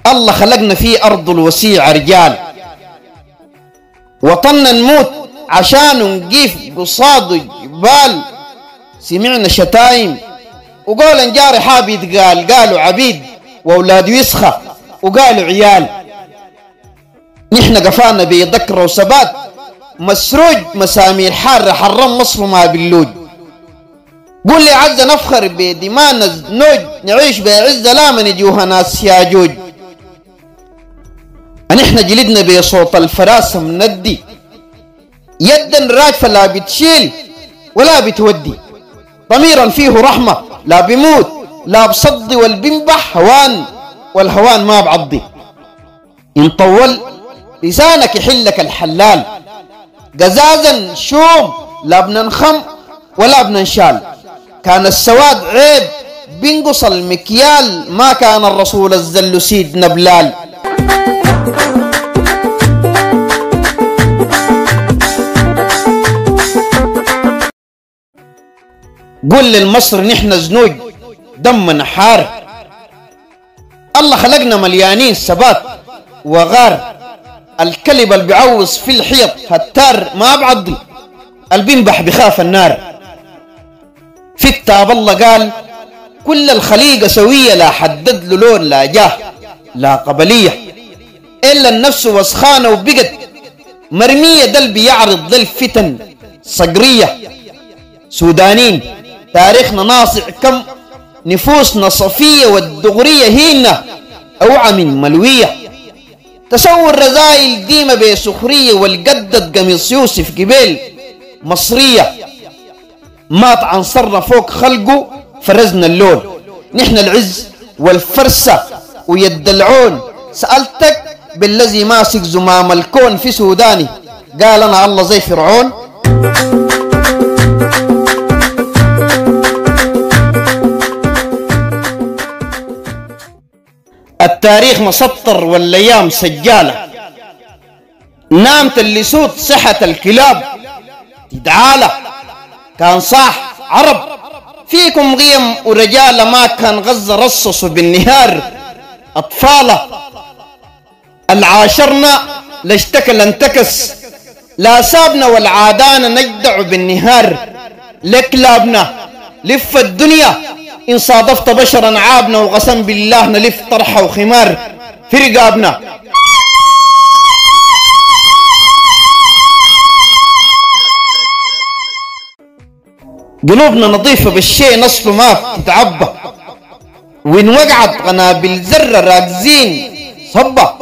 الله خلقنا في أرض الوسيع رجال، وطننا نموت عشان نقيف قصاد جبال. سمعنا شتايم وقول جاري حابي قالوا عبيد، وأولاده يسخى وقالوا عيال. نحن قفانا بذكر وثبات، مسروج مسامير حارة حرم مصر ما باللوج. قول لي عزة نفخر بدماءنا نوج، نعيش بعزة لا من يجوها ناس ياجوج. نحن جلدنا بصوت الفراسة مندي، يدا راجفة لا بتشيل ولا بتودي. ضميرا فيه رحمة لا بموت لا بصدي، والبنبح هوان والهوان ما بعضي. إن طول لسانك يحلك الحلال، قزازا شوم لا بننخم ولا بننشال. كان السواد عيب بينقص المكيال، ما كان الرسول الزل سيدنا بلال. قول للمصر نحن زنوج دمنا حار، الله خلقنا مليانين ثبات وغار. الكلب اللي بيعوص في الحيط هتار ما بعضي، البنبح بخاف النار. في كتاب الله قال كل الخليقة سوية، لا حدد له لون لا جاه لا قبلية، إلا النفس وسخانة وبقت مرمية. دل بيعرض للفتن صقرية. سودانين تاريخنا ناصع كم، نفوسنا صفية والدغرية هينا أوعى من ملوية. تصور رزايل ديمة بسخرية، والقدد قميص يوسف قبيل مصرية. مات عنصرنا فوق خلقه فرزنا اللون. نحن العز والفرسة ويد العون. سألتك بالذي ماسك زمام الكون في سوداني، قال أنا الله زي فرعون. التاريخ مسطر والأيام سجالة، نامت اللي صوت صحة الكلاب تدعالة. كان صاح عرب فيكم غيم ورجالة، ما كان غزة رصصوا بالنهار أطفالة. العاشرنا لاشتكل انتكس، لا سابنا والعادانا نجدع بالنهار. لكلابنا لف الدنيا، إن صادفت بشرا عابنا، وقسم بالله نلف طرحة وخمار في رقابنا. قلوبنا نظيفة بالشيء نصله ما تتعبى، وإن وقعت قنابل ذرة راكزين صبة.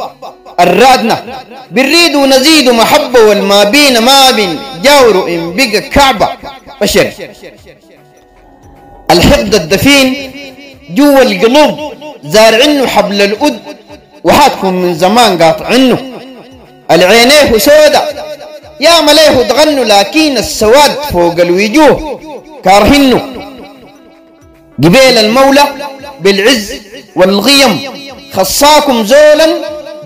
الرادنا بنريد ونزيد محبة، والما بينا ما بين جاور إن بقى كعبة بشر. الحقد الدفين جوا القلوب زارعنه حبل الأد، وحاتكم من زمان قاطعنه. العينيه سودة يا مليه تغنوا، لكن السواد فوق الوجوه كارهنه. قبيل المولى بالعز والغيم، خصاكم زولا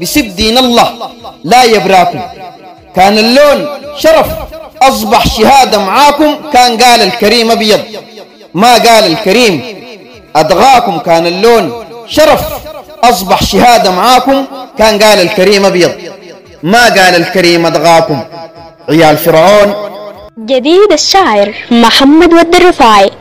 بسب دين الله لا يبراكم. كان اللون شرف أصبح شهادة معاكم، كان قال الكريم أبيض ما قال الكريم أدغاكم. كان اللون شرف أصبح شهادة معاكم، كان قال الكريم أبيض ما قال الكريم أدغاكم. عيال فرعون. جديد الشاعر محمد ود الرفاعي.